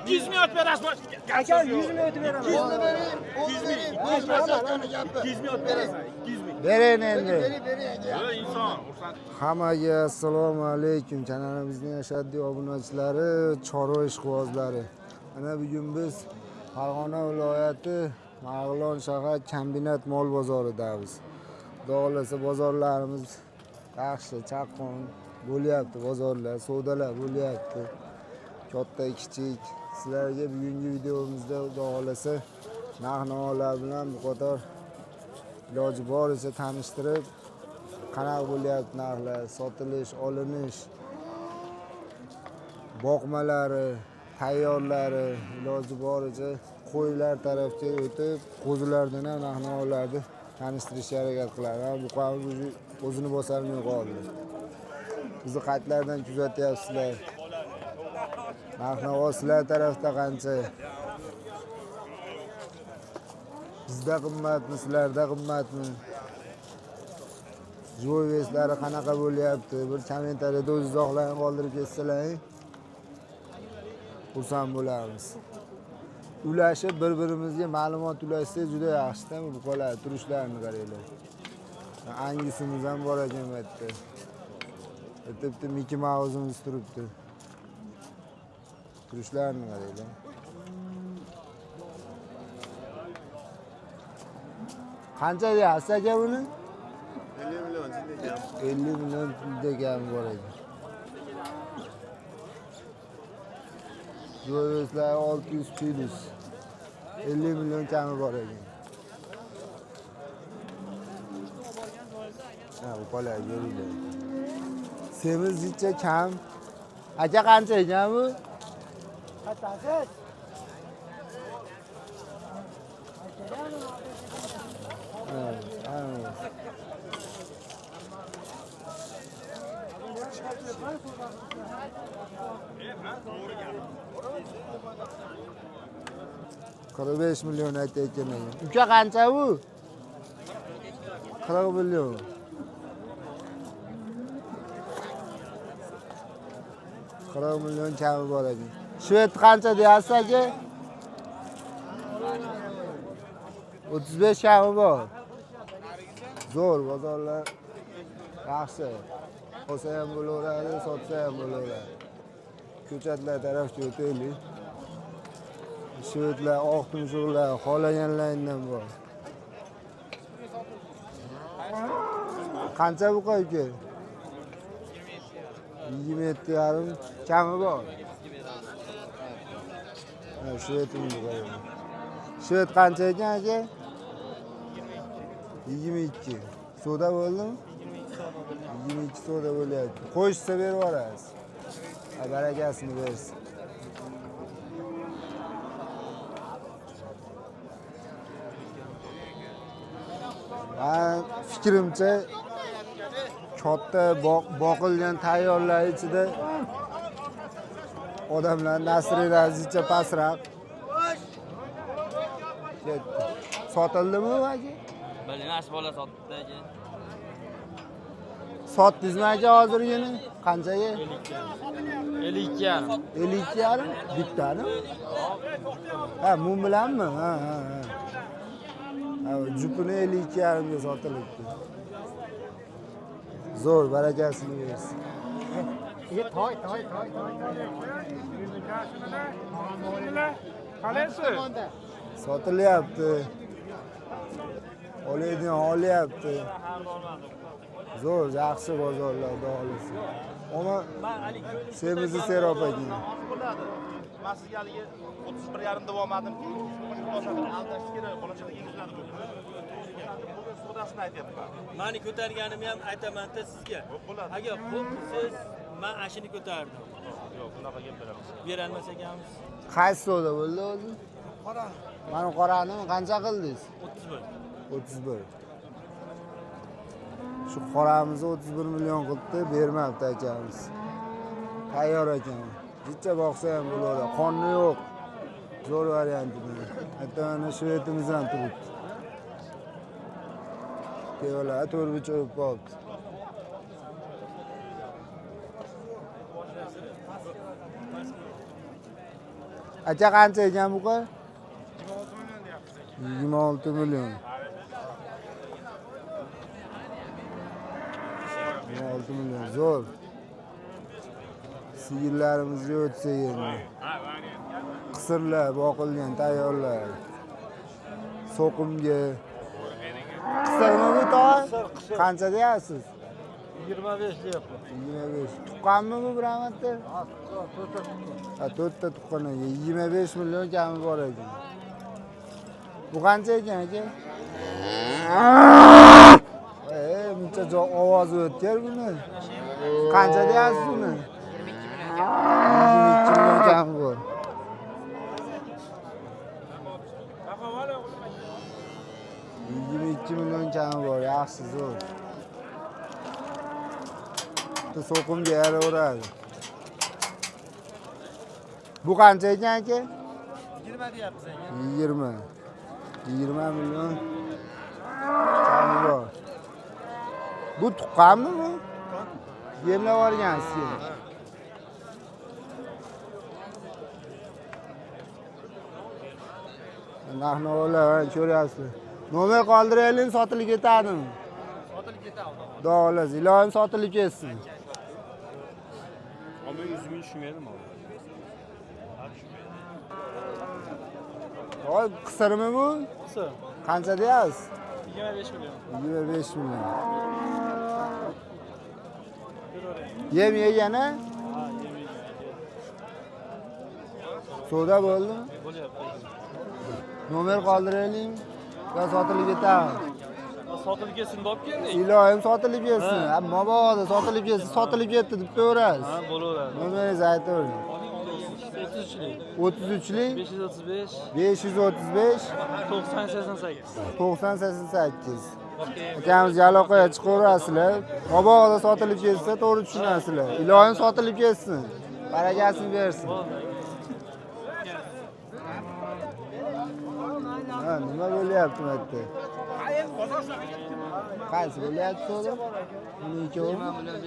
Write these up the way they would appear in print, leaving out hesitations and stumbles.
200 ming o'tib berasiz. Aka 100 ming o'tib beraman. 200 ming bering. 200 ming. 200 ming o'tib berasiz. 200 ming. Bering endi. Yo inson, xursand. Hammaga assalomu alaykum. Kanalimizning ashaddiy obunachilari, chorva ishqibozlari. Mana bugun biz Farg'ona viloyati Marg'ilon shahar kombinat mol bozoridamiz. Xudo xolasa bozorlarimiz yaxshi, chaqqon bo'lyapti, bozorlar, savdolar bo'lyapti. Katta, kichik. Sizlarga bugungi videomizda xudo xolasa narx-navolar bilan bu qator iloji boricha tanishtirib, qanaqa bo'lyapti narxlar, sotilish, olinish, boqmalari, tayyorlari, iloji boricha qo'ylar tarafga o'tib, qo'zilardan ham narx-navolarni tanishtirishga harakat qiladi. Bu qavmiz o'zini bosolmay qoldi. Bizni qaytlardan kuzatyapsizlar. Narx-navo sizlar tarafda qancha? Bizda qimmatmi, sizlarda qimmatmi? Joyveslari qanaqa bo'lyapti? Bir kommentariyada o'z izohlarini qoldirib ketsalar, xursand bo'lamiz. Ulashib bir-birimizga ma'lumot ulashsak juda yaxshi-da, bu qoladi, turishlarini qaranglar. Angisimiz ham bor ekan bu yerda. Bitta Mickey Mouse'imiz turibdi. Turishlarini qaranglar. Qancha deyapsiz aka buni? 50 million degan. 50 million degan bor ekan. Joyverslar 600 plus. 50 million kami bor ekan. Ha, bu qolay beringlar. Semizlikcha kam. Aka qancha ekan bu? Qatasi. Kırk 5 milyon aytayotgan ekan. Uka qancha bu? 40 milyon. $40 milyon kami bor ekan. Shved qancha deyapsiz aka? 35 kami bor. Zo'r bozorlar yaxshi. Olsa ham bo'laveradi, sotsa ham bo'laveradi. Ko'chatlar tarafga o'taylik. Shvedlar, oq tumshuqlar, xohlaganlaringdan bor. Qancha bu qo'yga? 27,5 kami bor. Ha, shvedimiz bor. Shved qancha ekan aka? 22. Soda bo'ldimi? 22 soda bo'lyapti. Qo'shsa berib yuborasiz. Barakasini bersin. Men fikrimcha katta boqilgan tayyorlar ichida odamlar nasriylarcha pastroq. Sotildimi aka? Bilmas bola sotdi aka. Sotdingizmi aka hozirgina? Qanchaga? 52,5. 52,5 bittani? Ha, mum bilanmi? Ha. Ha, jupini 52,5 ga sotilibdi. Zo'r, barakasini bersin. Toy. Qalaysiz? Sotilyapti. Olaydigan olyapti. Zo'r, yaxshi bozorlar, xudo xolasa. Ona semizni serob ekan. Men sizga haligi 31,5 deb olmadimki, aldash kerak, qolachadan yengillanib bo'ldi. Sodasini aytyapman. Meni ko'targanimni ham aytaman-da sizga. Agar siz men ashini ko'tardim. Yo'q, bunaqa gap beramiz. Berolmas ekanmiz. Qaysi soda bo'ldi o'zi? Qora. Mana qorani qancha qildingiz? 31. 31. Shu qoramizni 31 million qilibdi, bermabdi akamiz. Tayyor ekan. Jicha boqsa ham bo'ladi. Qonni yo'q. Zo'r varianti. Hatto ana shvetimiz ham turibdi. Kevalar to'rbicha o'yib qolibdi. Aka qancha ekan bu qo'y? 26 million. 26 million zo'r. Sigirlarimizga o'tsa yerni. Qisirlar, boqilgan, tayyorlar. So'qimga. Qisirmi bu to'y? Qancha deyapsiz? 25 deyapman. 25. Tuqqanmi bu Rahmatda? Ha, to'rtta tuqqaniga 25 million kami bor ekan. Bu qancha ekan aka? Buncha ovozi o'tkir buni. Qancha deyapsiz buni? 22 million kami bor. million kami bor, yaxshi zo'r. So'qimga yaraveradi. Bu qancha ekan aka? 20 deyapmiz aka. 20 million kami bor. Bu tuqqanmi bu? Yemlab olgansiz. Narx-navolar ko'ryapsiz. Nomer qoldiraylik, sotilib ketadimi? Sotilib ketadi. Davlat, ilohim sotilib ketsin. Ama 100 ming tushmaydimi? Voy, qisirmi bu? Qisir. Qancha deyapsiz? 25 million. 25 million. Yem yegani? Ha, yemaydi. Savdo bo'ldimi? Bo'lyapti. Nomer qoldiraylik. Yo sotilib ketadi. Sotilib ketsin deb keldik. Ilohim sotilib ketsin. Mabodo sotilib ketsin, sotilib ketdi deb ko'rasiz. Ha, bo'laveradi. Nomeringizni aytavering. 33lik. 33lik 535 535 90 88. 9088. Akamiz aloqaga chiqaverasizlar. Mabodo sotilib ketsa to'g'ri tushunasizlar. Ilohim sotilib ketsin. Barakasini bersin. Ha, nima bo'lyapti bu yerda? Qaysi bo'lyapti so'da? Buni ikkovi 20 million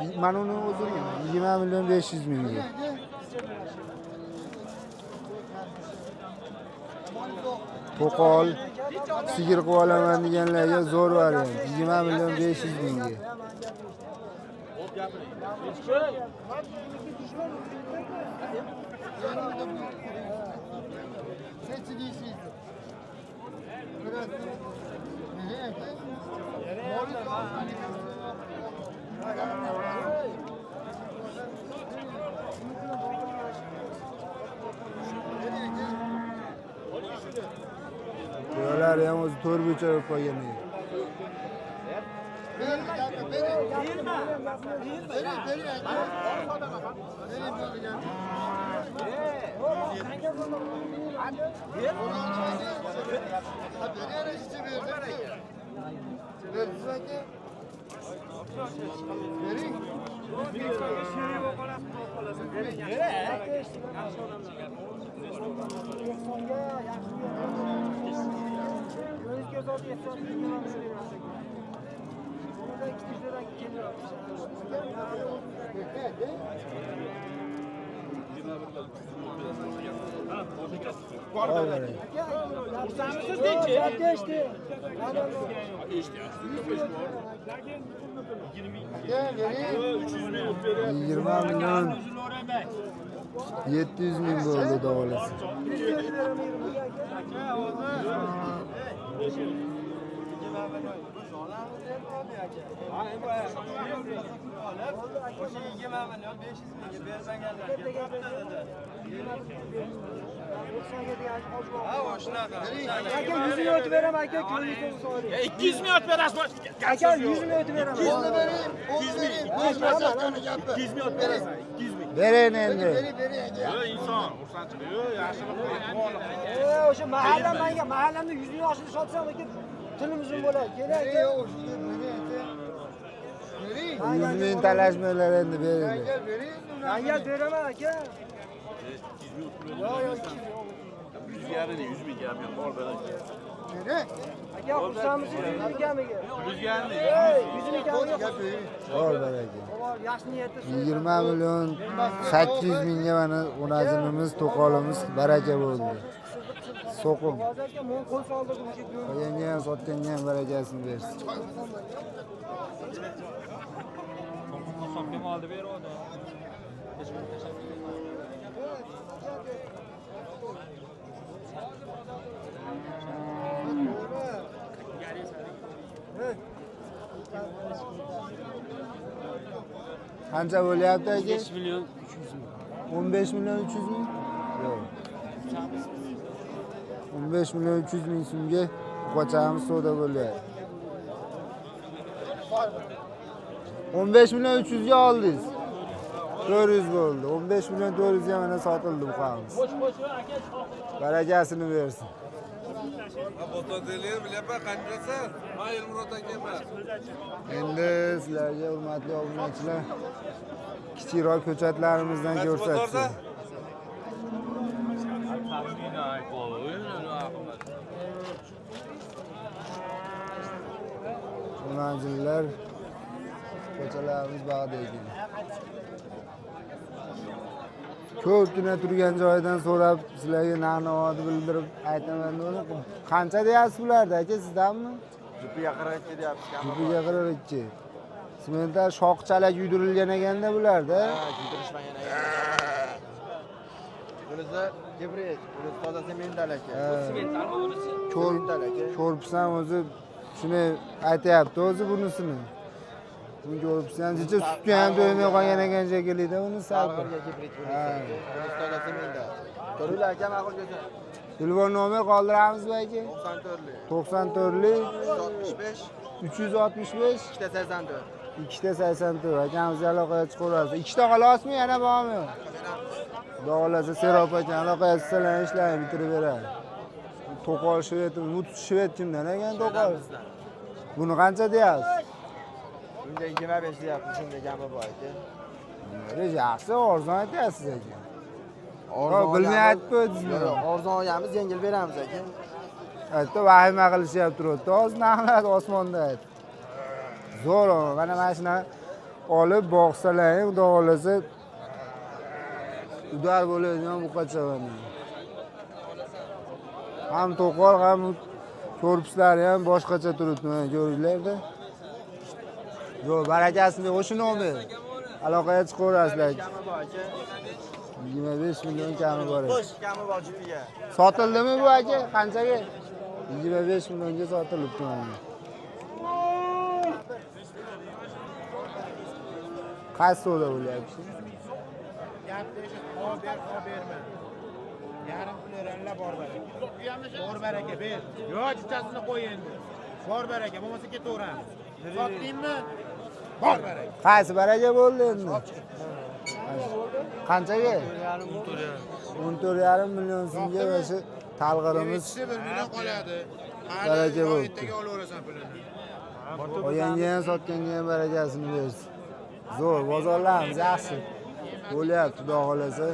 500. Mana uni o'zini 20 million 500 mingga. To'qol sigir qilib olaman deganlarga zo'r variant. 20 million 500 mingga. Ular ham o'zi to'rtburcha bo'lib qolgan. Yirmi milyon 700 ming bo'ldi davolasi. Aka 100 ming o'tib beraman aka, ko'nglingizni so'rayman. 200 ming o'tib berasiz. Aka 100 ming o'tib beraman. 200 ming o'tib berasan. 200 ming. Bering endi. Yo inson, xursandchilik. Yo yaxshilik. O'sha mahallamda 100 ming oshini sotsam aka tilim uzun bo'ladi. Kerak. 100 ming talashmalar endi beringlar. Yangal beraman aka. 100 ming o'tib berasan. Yo 100 yarini 100 ming gap bor beradi. Aka xursandmiz siz ekaniga. Yuzgandi. Yuzini ekaniga. Bor baraka. Bor, yaxshi niyatda 20 million 800 mingga mana o'nazinimiz, to'qolimiz baraka bo'ldi. So'qim. Hozir aka men qo'l soldirdim o'sha kun. Qo'yanga ham sotganga ham barakasini bersin. Qancha bo'lyapti aka? 5 million 300 ming. 15 million 300 ming? Yo'q. 15 million 300 ming so'mga qochamiz savdo bo'lyapti. 15 million 300 ga oldingiz. 400 bo'ldi. 15 million 400 ga mana sotildi bu qamiz. Barakasini bersin. Endi sizlarga hurmatli obunachilar kichikroq ko'chatlarimizdan ko'rsatsak. Obunachilar ko'chalarimiz bog'da ekan. Ko'pgina turgan joydan so'rab sizlarga narx-navoni bildirib aytaman dedim. Qancha deyapsiz bularda aka sizdanmi? Jupiga 42 deyapsiz. Jupiga 42. Simentlar shoqchalak yuydirilgan ekanda bularda. Ha, kuydirishmagan ekan. Bunisi gibrid, bunisi toza semental aka. Sementalmi bunisi? Semental aka. Ko'rpsan o'zi shuni aytayapti o'zi bunisini. Buni ko'rpsan jicha sutga ham to'ymay qolgan ekan shekilli-da uni salqi. Sarg'arga gibrid bunisi. Bunisi toza semental. Ko'ringlar aka ma'qul ko'sa. Telefon nomer qoldiramizmi aka? 94lik 94lik 365 365 ikkita 84. 284. Akamizga aloqaga chiqaverasiz. Ikkita xolasmi? Yana bormi? Xudo xolasa Serop aka aloqaga chiqsalar ishlarni bitirib beradi. To'qol shvet, mut shvet kimdan ekan to'qol? Buni qancha deyapsiz? Bunga 25 deyapti, shunga gami bor aka. Yaxshi, arzon aytyapsiz aka. Bilmay aytib qo'ydingizmi? Arzon olamiz, yengil beramiz aka. Aytdi, vahima qilishyapti turibdi. Hozir naqlat osmonda aytdi. Zo'r, mana shuni olib boqsalar, xudo xolasa udar bo'ladigan buqacha mana. Ham to'qol, ham ko'rpuslari ham boshqacha turibdi, mana ko'ringlar-da. Zo'r, barakasini o'shini oldi. Aloqaga chiqaverasizlar. 25 million kami bor. Qo'sh kami bor jupiga. Sotildimi bu aka? Qanchaga? 25 millionga sotilibdi mana. Qaysi savdo bo'lyapti? berma. Yarim pul eranlar bor baraka. Bor baraka ber. Yo'q, chichasini qo'y endi. Bor baraka, bo'lmasa ketaveramiz. Sotdingmi? Bor baraka. Qaysi baraka bo'ldi endi? Qanchaga? 14,5 million so'mga va shu talg'irimiz 1 million qoladi. baraka bo'ldi. Ertaga olaverasan pulini. Olganga ham sotganga ham barakasini bersin. Zo'r, bozorlarimiz yaxshi bo'lyapti, xudo xolasa.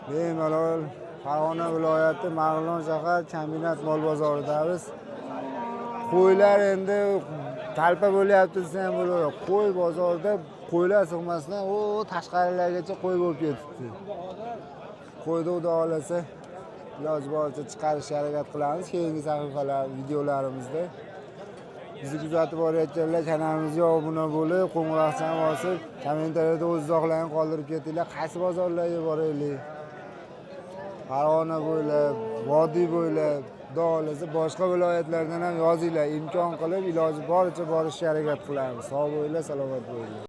Bemalol Farg'ona viloyati Marg'ilon shahar kombinat mol bozoridamiz. Qo'ylar endi talpa bo'lyapti desa ham bo'laveradi. Qo'y bozorida qo'ylar sig'masdan tashqarilargacha qo'y bo'lib ketibdi. Qo'yni xudo xolasa iloji boricha chiqarishga harakat qilamiz keyingi sahifalar, videolarimizda. Bizni kuzatib borayotganlar kanalimizga obuna bo'lib, qo'ng'iroqchani bosib, kommentariyada o'z izohlarini qoldirib ketinglar. Qaysi bozorlarga boraylik? Farg'ona bo'ylab, vodiy bo'ylab, xudo xolasa boshqa viloyatlardan ham yozinglar. Imkon qilib iloji boricha borishga harakat qilamiz. Sog' bo'linglar, salomat bo'linglar.